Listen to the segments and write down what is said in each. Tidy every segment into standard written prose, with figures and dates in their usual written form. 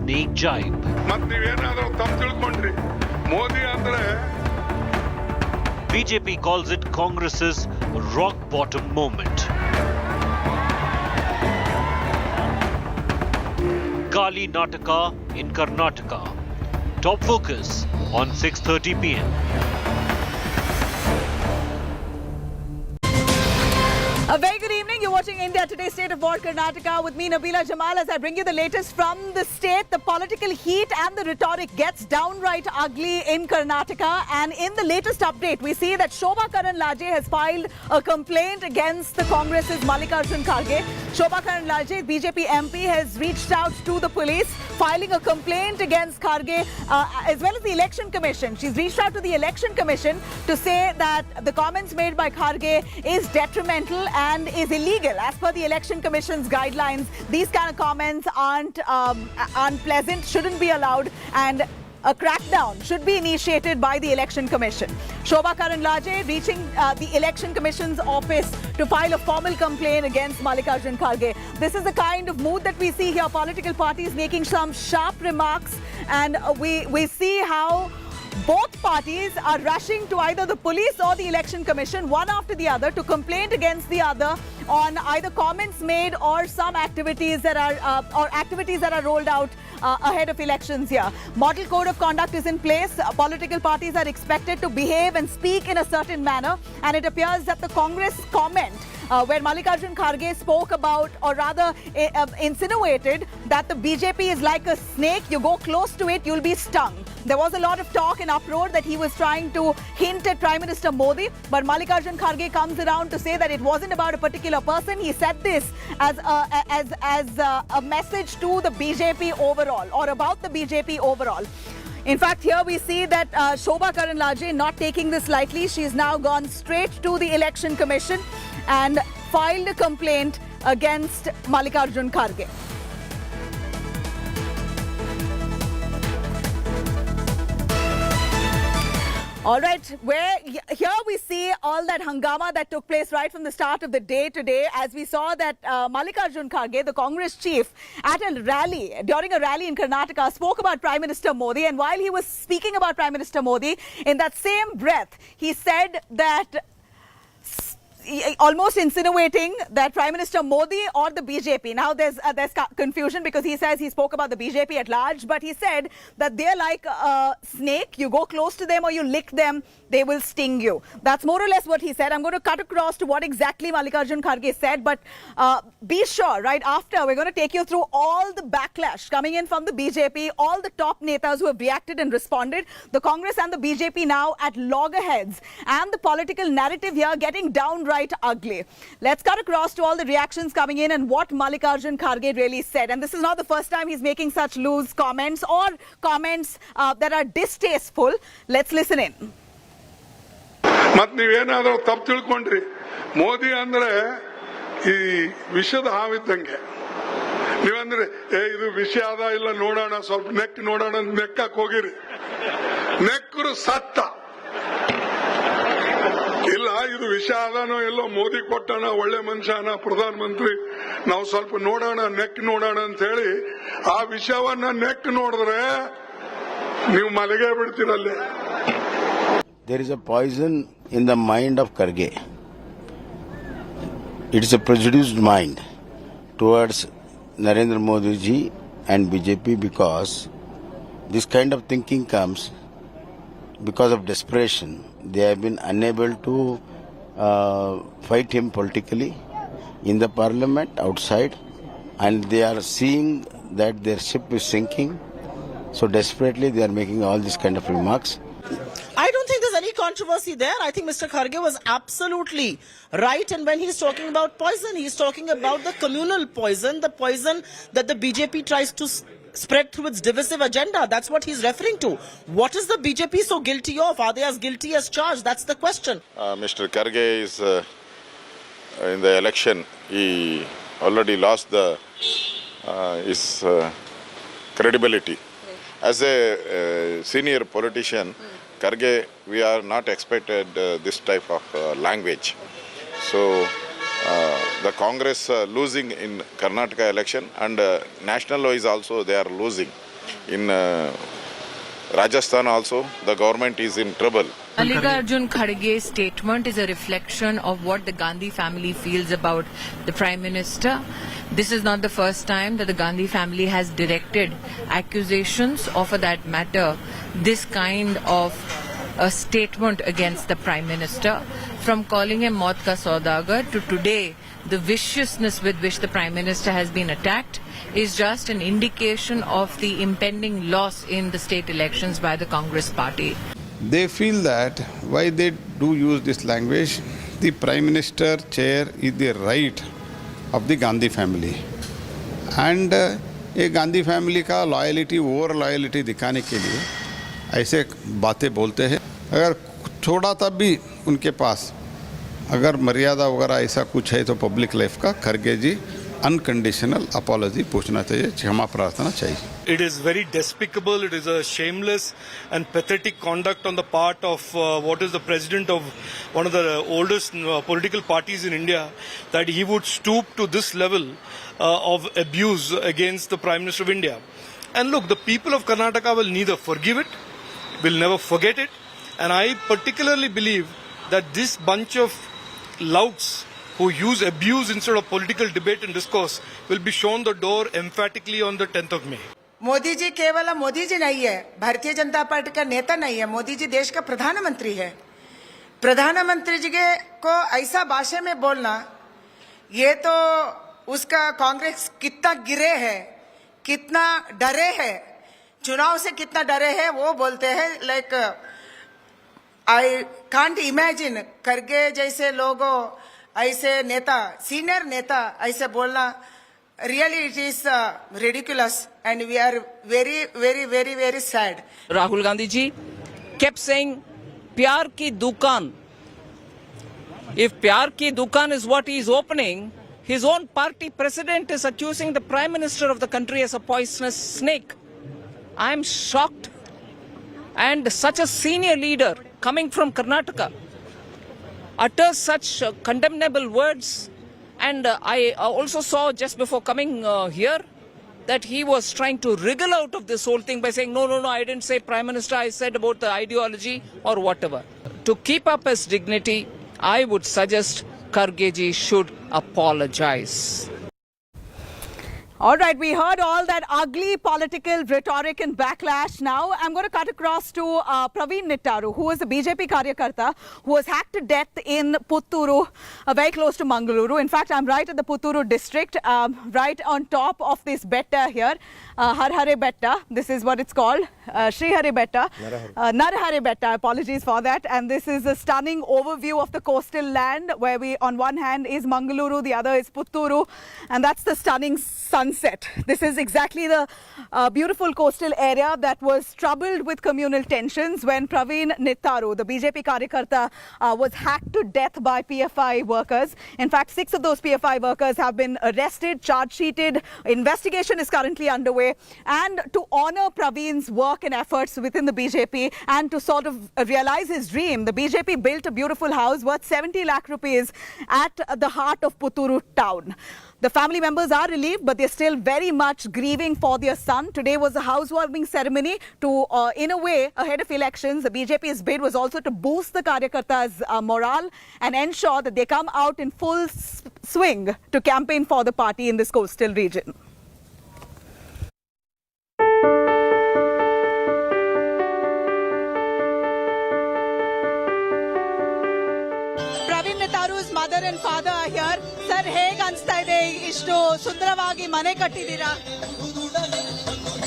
snake jibe. BJP calls it Congress's rock bottom moment. Kali Nataka in Karnataka. Top focus on 6:30 p.m. A very good evening. You're watching India Today State of War Karnataka with me, Nabila, Jamal, as I bring you the latest from the state. The political heat and the rhetoric gets downright ugly in Karnataka. And in the latest update, we see that Shobha Karnataka has filed a complaint against the Congress's Mallikarjun Kharge. Shobha Karnataka, BJP MP, has reached out to the police, filing a complaint against Kharge as well as the Election Commission. She's reached out to the Election Commission to say that the comments made by Kharge is detrimental and is illegal. As per the Election Commission's guidelines, these kind of comments aren't unpleasant, shouldn't be allowed, and a crackdown should be initiated by the Election Commission. Shobha Karnataka reaching the Election Commission's office to file a formal complaint against Mallikarjun Kharge. This is the kind of mood that we see here. Political parties making some sharp remarks, and we see how both parties are rushing to either the police or the Election Commission, one after the other, to complain against the other on either comments made or some activities that are rolled out ahead of elections here. Model code of conduct is in place. Political parties are expected to behave and speak in a certain manner, and it appears that the Congress comment where Mallikarjun Kharge spoke about, or rather insinuated, that the BJP is like a snake. You go close to it, you'll be stung. There was a lot of talk and uproar that he was trying to hint at Prime Minister Modi, but Mallikarjun Kharge comes around to say that it wasn't about a particular person. He said this as a message to the BJP overall, or about the BJP overall. In fact, here we see that Shobha Karnataka not taking this lightly. She's now gone straight to the Election Commission and filed a complaint against Mallikarjun Kharge. All right, here we see all that hangama that took place right from the start of the day today, as we saw that Mallikarjun Kharge, the Congress chief, at a rally, during a rally in Karnataka, spoke about Prime Minister Modi. And while he was speaking about Prime Minister Modi, in that same breath, he said that, almost insinuating that Prime Minister Modi or the BJP. Now there's confusion because he says he spoke about the BJP at large, but he said that they're like a snake. You go close to them or you lick them, they will sting you. That's more or less what he said. I'm going to cut across to what exactly Mallikarjun Kharge said, but be sure, right after, we're going to take you through all the backlash coming in from the BJP, all the top netas who have reacted and responded. The Congress and the BJP now at loggerheads, and the political narrative here getting downright ugly. Let's cut across to all the reactions coming in and what Mallikarjun Kharge really said. And this is not the first time he's making such loose comments or comments that are distasteful. Let's listen in. ಮತ್ ನೀವೇನಾದ್ರೂ ತಪ್ಪು ತಿಳ್ಕೊಂಡ್ರಿ. ಮೋದಿ ಅಂದ್ರೆ ಈ ವಿಷದ ಹಾವಿದ್ದಂಗೆ. ನೀವಂದ್ರೆ ಇದು ವಿಷ ಅದ ಇಲ್ಲ ನೋಡೋಣ, ಸ್ವಲ್ಪ ನೆಕ್ ನೋಡೋಣ ನೆಕ್ಕಕ್ ಹೋಗಿರಿ. ನೆಕ್ಕರು ಸತ್ತ. ಇಲ್ಲ ಇದು ವಿಷ ಅದಾನೋ ಎಲ್ಲೋ ಮೋದಿ ಕೊಟ್ಟಣ, ಒಳ್ಳೆ ಮನುಷ್ಯನ ಪ್ರಧಾನ ಮಂತ್ರಿ, ನಾವು ಸ್ವಲ್ಪ ನೋಡೋಣ ನೆಕ್ ನೋಡೋಣ ಅಂತ ಹೇಳಿ ಆ ವಿಷವನ್ನ ನೆಕ್ ನೋಡಿದ್ರೆ ನೀವು ಮಲಗೇ ಬಿಡ್ತೀರಲ್ಲೇ. There is a poison in the mind of Kharge. It is a prejudiced mind towards Narendra Modi ji and BJP, because this kind of thinking comes because of desperation. They have been unable to fight him politically in the parliament, outside, and they are seeing that their ship is sinking. So desperately they are making all these kind of remarks. I don't think there's any controversy there. I think Mr. Kharge was absolutely right. And when he's talking about poison, he's talking about the communal poison, the poison that the BJP tries to spread through its divisive agenda. That's what he's referring to. What is the BJP so guilty of? Are they as guilty as charged? That's the question. Mr. Kharge is in the election. He already lost his credibility. As a senior politician, Kharge, we are not expected this type of language. So the Congress losing in Karnataka election, and national wise also they are losing. In Rajasthan also, the government is in trouble. Mallikarjun Kharge's statement is a reflection of what the Gandhi family feels about the Prime Minister. This is not the first time that the Gandhi family has directed accusations, or for that matter, this kind of a statement against the Prime Minister. From calling him Maut ka Saudagar to today, the viciousness with which the Prime Minister has been attacked is just an indication of the impending loss in the state elections by the Congress party. They feel that why they do use this language, the Prime Minister chair is the right of the Gandhi family. And ये Gandhi family का loyalty over loyalty दिखाने के लिए ऐसे बातें बोलते हैं. अगर छोड़ा तब भी उनके पास अगर मर्यादा वगैरह ऐसा कुछ है तो पब्लिक लाइफ का खड़गे जी अनकंडीशनल अपॉलॉजी पूछना चाहिए, क्षमा प्रार्थना चाहिए. It is very despicable. It is a shameless and pathetic conduct on the part of what is the president of one of the oldest political parties in India, that he would stoop to this level of abuse against the Prime Minister of India. And look, the people of Karnataka will neither forgive it, will never forget it. And I particularly believe that this bunch of louts who use abuse instead of political debate and discourse will be shown the door emphatically on the 10th of May. Modi ji केवल मोदी जी नहीं है, Bharatiya Janata party का नेता नहीं है, मोदी जी देश का प्रधानमंत्री है. प्रधानमंत्री जी को ऐसा भाषा में बोलना, ये तो उसका कांग्रेस कितना गिरे है, कितना डरे है, चुनाव से कितना डरे है, वो बोलते हैं. Like I can't imagine Kharge जैसे लोगों, ऐसे नेता, सीनियर नेता ऐसे बोलना. Really, it is ridiculous, and we are very, very, very, very sad. Rahul Gandhi ji kept saying, "Pyar ki dukaan." If Pyar ki dukaan is what he is opening, his own party president is accusing the Prime Minister of the country as a poisonous snake. I am shocked. And such a senior leader coming from Karnataka utters such condemnable words. And I also saw just before coming here that he was trying to wriggle out of this whole thing by saying, no, I didn't say Prime Minister, I said about the ideology or whatever. To keep up his dignity, I would suggest Kharge ji should apologize. All right, we heard all that ugly political rhetoric and backlash. Now I'm going to cut across to Praveen Nittaru, who is a BJP Karyakarta who was hacked to death in Putturu, very close to Mangaluru. In fact, I'm right at the Putturu district, right on top of this betta here, Har Hare Betta. This is what it's called, Sri Hare Betta, Narhare Betta. Apologies for that. And this is a stunning overview of the coastal land, where we, on one hand is Mangaluru, the other is Putturu, and that's the stunning sunset. This is exactly the beautiful coastal area that was troubled with communal tensions when Praveen Nittaru, the BJP Karyakarta, was hacked to death by PFI workers. In fact, 6 of those PFI workers have been arrested, charge-sheeted. Investigation is currently underway. And to honor Praveen's work and efforts within the BJP and to sort of realize his dream, the BJP built a beautiful house worth 70 lakh rupees at the heart of Putturu town. The family members are relieved, but they're still very much grieving for their son. Today was a housewarming ceremony to, in a way, ahead of elections. The BJP's bid was also to boost the Karyakarta's morale and ensure that they come out in full swing to campaign for the party in this coastal region. Praveen Nittaru's mother and father are here. Sir, ಹೇಗೆ ಅನಿಸ್ತಾ ಇದೆ ಇಷ್ಟು ಸುಂದರವಾಗಿ ಮನೆ ಕಟ್ಟಿದ್ದೀರಾ?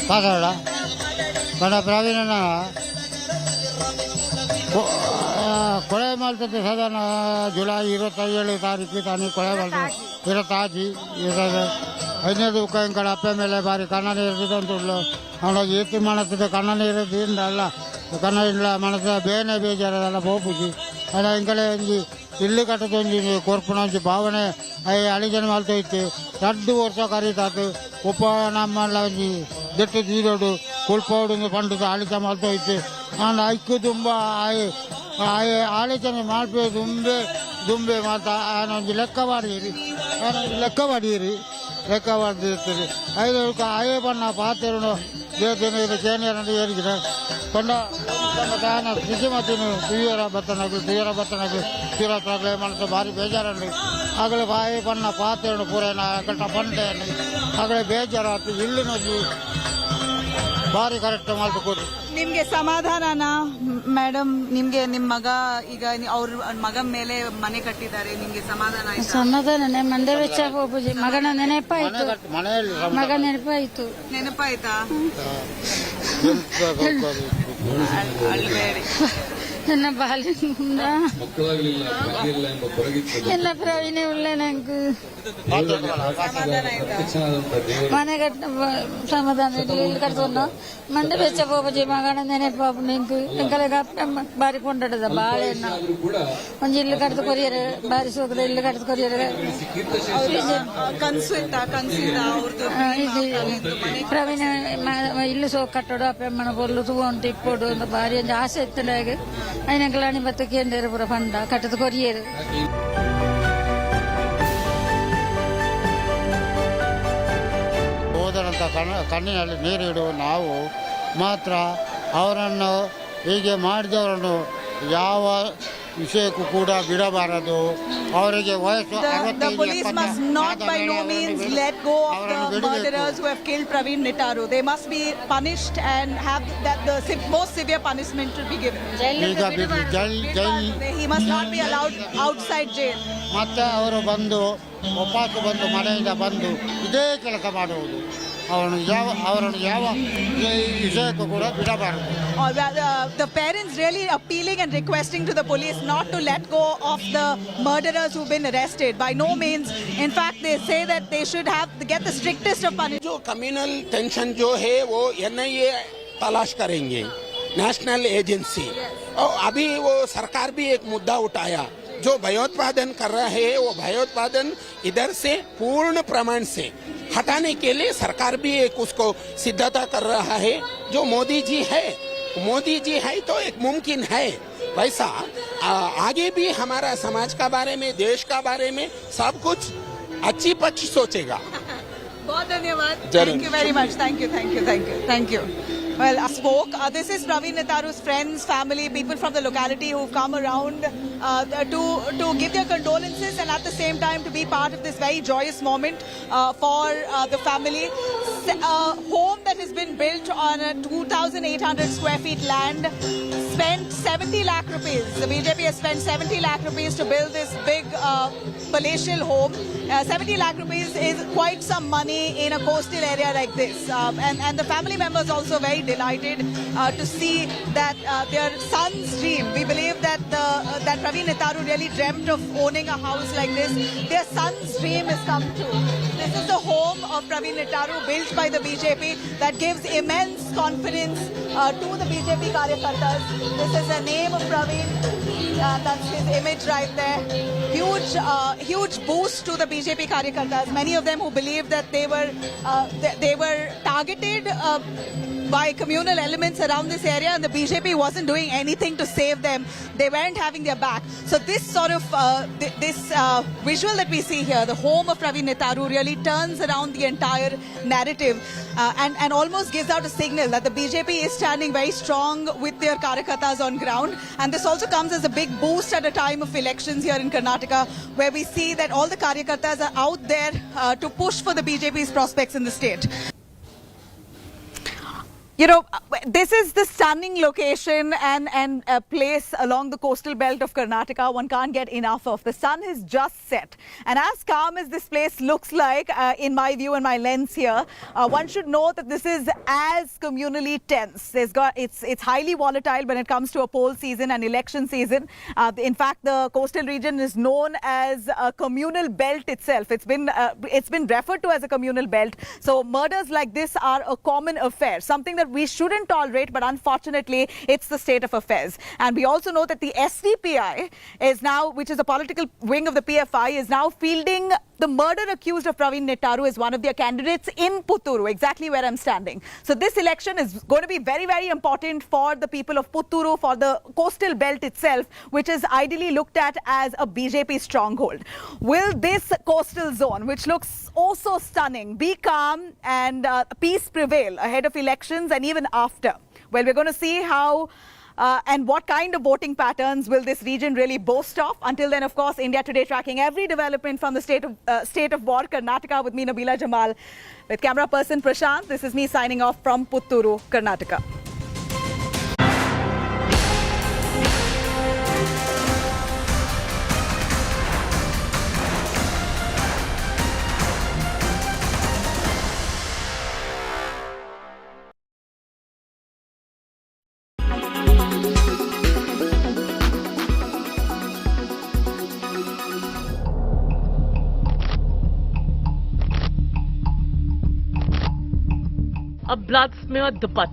ಮಾತಾಡ ಬಡ ಪ್ರವೀಣನ ಕೊಳೆ ಮಾಡ್ತದೆ ಸಾಧಾರಣ ಜುಲೈ 27 ತಾರೀಕು ತಾನೇ ಕೊಳೆ ಮಾಡ್ತದೆ 15 ಕಡೆ ಅಪ್ಪೆ ಮೇಲೆ ಬಾರಿ ಕನ್ನಡ ಇರ್ತಿದ್ದು ಅಂತುಳ್ಳು ಅವನಾಗ ಏತಿ ಮಾಡತ್ತಿದ್ದೆ ಕನ್ನಡ ಇರೋದ್ರಿಂದ ಅಲ್ಲ ಕನ್ನಡ ಇಲ್ಲ ಮನಸ್ಸ ಬೇನೆ ಬೇಜಾರದಲ್ಲ ಬೋಪುಜಿ ಅಲ್ಲ ಇಂಕಡೆ ಒಂಜಿ ಇಲ್ಲು ಕಟ್ಟದೊಂಜಿ ಕೊರ್ಪುಣ ಒಂಜಿ ಭಾವನೆ ಅಳಿಜನ ಮಲ್ತೋಯ್ತು 2 ವರ್ಷ ಕರೀತಾತು ಉಪ ನಮ್ಮಲ್ಲ ಒಂಜಿ ದೆಟ್ಟು ದೀರೋಡು ಕುಲ್ಪೋಡು ಪಂಡು ಆಳಿತ ಮಲ್ತೋಯ್ತು ನಾನು ಐಕ್ಕು ತುಂಬ ಆಲೋಚನೆ ಮಾಡ್ಬೇಕು ದುಂಬೆ ಮಾತಾ ಒಂಜಿ ಲೆಕ್ಕ ಮಾಡಿರಿ ಲೆಕ್ಕ ಮಾಡಿರ್ತೀರಿ ಐದು ಆಯೇ ಬಣ್ಣ ಪಾತ್ರೆ ದೇಶದ ಕೇಂದ್ರ ಏರಿಗಿದೆ ಕೊಂಡ ತಾನ ಕೃಷಿ ಮತ್ತು ತೀವ್ರ ಬತ್ತನಾಗಲಿ ತೀವ್ರತ್ತಾಗಲಿ ಮನಸ್ಸು ಭಾರಿ ಬೇಜಾರಂడి ಆಗಲೇ ಬಾಯಿ ಬಣ್ಣ ಪಾತ್ರೆ ಪೂರೇನ ಗಂಟ ಬಂಡೆ ಆಗಲೇ ಬೇಜಾರಾಯ್ತು ಇಲ್ಲಿ ನೋಡಿ ಭಾರಿ ಕರೆಕ್ಟ್ ಮಾಡ್ಬೇಕು ನಿಮ್ಗೆ ಸಮಾಧಾನನಾ ಮೇಡಮ್? ನಿಮ್ಗೆ ನಿಮ್ ಮಗ ಈಗ ಅವ್ರ ಮಗ ಮೇಲೆ ಮನೆ ಕಟ್ಟಿದ್ದಾರೆ, ನಿಮ್ಗೆ ಸಮಾಧಾನ ಆಯ್ತಾ? ಸಮಾಧಾನನೇ ಮಂಡೆ ವೆಚ್ಚ ಹೋಗ್ಬೋದು. ಮಗನ ನೆನಪಾಯ್ತು, ಮಗ ನೆನಪಾಯ್ತು. ನೆನಪಾಯ್ತಾ? ಅಳ್ಬೇಡಿ. ನನ್ನ ಬಾಲ್ಯದಿಂದ ಎಲ್ಲ ಪ್ರವೀಣೆ ಉಳ್ಳೆ ನಂಗೆ ಮನೆ ಕಟ್ಟ ಸಮಾಧಾನ ಇಲ್ಲಿ ಕಟ್ಕೊಂಡು ಮಂಡೆ ಬೆಚ್ಚ ಹೋಗ್ಬಜಿ ಮಗನ ನೆನಪಾಪು ನಿಂತು ಎಂಕಲೆಗ ಬಾರಿ ಕೊಂಡಾಡದ ಬಾಳೆನ ಒಂಜಿ ಇಲ್ಲಿ ಕಟ್ದು ಕೊರಿಯರೆ ಬಾರಿ ಸೋಕದ ಇಲ್ಲಿ ಕಟ್ದು ಕೊರಿಯರೆ ಪ್ರವೀಣ ಇಲ್ಲಿ ಸೋಕ್ ಕಟ್ಟೋಡು ಅಪ್ಪಮ್ಮನ ಬೊಲ್ಲು ತಗೊಂಡು ಇಪ್ಪೋಡು ಅಂತ ಬಾರಿ ಒಂದು ಆಸೆ ಇತ್ತಲಾಗ അതിനെങ്കിലാണ് ഇപ്പത്തേക്ക് എൻ്റെ ഒരു ഫണ്ട കട്ടത്ത് കൊരിയത്. ಹೋದರಂತ ಕಣ್ಣಿನಲ್ಲಿ ನೀರಿಡುವ ನಾವು ಮಾತ್ರ ಅವರನ್ನು ಹೀಗೆ ಮಾಡಿದವರನ್ನು ಯಾವ ವಿಷಯಕ್ಕೂ ಕೂಡ ಬಿಡಬಾರದು. ಅವರಿಗೆ ವಯಸ್ಸು The police must not by no means let go of the murderers who have killed Praveen Nitaru. They must be punished and have that the most severe punishment to be given. He must not be allowed outside jail. ಮತ್ತೆ ಅವರು ಬಂದು ವಾಪಸ್ ಬಂದು ಮನೆಯಿಂದ ಬಂದು ಇದೇ ಕೆಲಸ ಮಾಡುವುದು. ಅವರನ್ನು ಯಾವ ವಿಷಯಕ್ಕೂ ಕೂಡ ಬಿಡಬಾರದು. The parents really appealing and requesting to the police not to let go of the murderers who've been arrested. By no means. In fact, they say that they should get the strictest of punishment. जो communal tension जो है वो NIA तलाश करेंगे, national agency. और अभी वो सरकार भी एक मुद्दा उठाया, जो भयोत्पादन कर रहा है वो भयोत्पादन इधर से पूर्ण प्रमाण से हटाने के लिए सरकार भी एक उसको सिद्धता कर रहा है. जो मोदी जी है तो एक मुमकिन है. वैसा आगे भी हमारा समाज का बारे में, देश का बारे में सब कुछ अच्छी पक्ष सोचेगा. बहुत धन्यवाद. Thank you very much. Thank you. Well, I spoke. This is Praveen Nitaru's friends, family, people from the locality who've come around to give their condolences and at the same time to be part of this very joyous moment for the family. A home that has been built on a 2,800 square feet land, spent 70 lakh rupees. The BJP has spent 70 lakh rupees to build this big palatial home. 70 lakh rupees is quite some money in a coastal area like this. And the family members also very delighted to see that their son's dream. We believe that that Praveen Nitaru really dreamt of owning a house like this. Their son's dream has come true. This is the home of Praveen Nitaru, built by the BJP, that gives immense confidence to the BJP Karyakartas. This is the name of Praveen. That's his image right there. Huge boost to the BJP Karyakartas. Many of them who believe that they were targeted by communal elements around this area, and the BJP wasn't doing anything to save them. They weren't having their back. So this sort of this visual that we see here, the home of Praveen Nitaru, really turns around the entire narrative and almost gives out a signal that the BJP is standing very strong with their Karyakartas on ground. And this also comes as a big boost at a time of elections here in Karnataka, where we see that all the Karyakartas are out there to push for the BJP's prospects in the state. You know, this is the stunning location and a place along the coastal belt of Karnataka one can't get enough of. The sun has just set. And as calm as this place looks like, in my view and my lens here, one should know that this is as communally tense. It's highly volatile when it comes to a poll season and election season. In fact, the coastal region is known as a communal belt itself. It's been referred to as a communal belt. So murders like this are a common affair, something that we shouldn't tolerate, but unfortunately, it's the state of affairs. And we also know that the SDPI is now, which is a political wing of the PFI, is now fielding the murder accused of Praveen Nettaru as one of their candidates in Putturu, exactly where I'm standing. So this election is going to be very, very important for the people of Putturu, for the coastal belt itself, which is ideally looked at as a BJP stronghold. Will this coastal zone, which looks oh so stunning, be calm and peace prevail ahead of elections and even after? Well, we're going to see how and what kind of voting patterns will this region really boast of? Until then, of course, India Today tracking every development from the state of war, Karnataka, with me, Nabila Jamal. With camera person Prashant, this is me signing off from Putturu, Karnataka. A blood-smeared dupatta.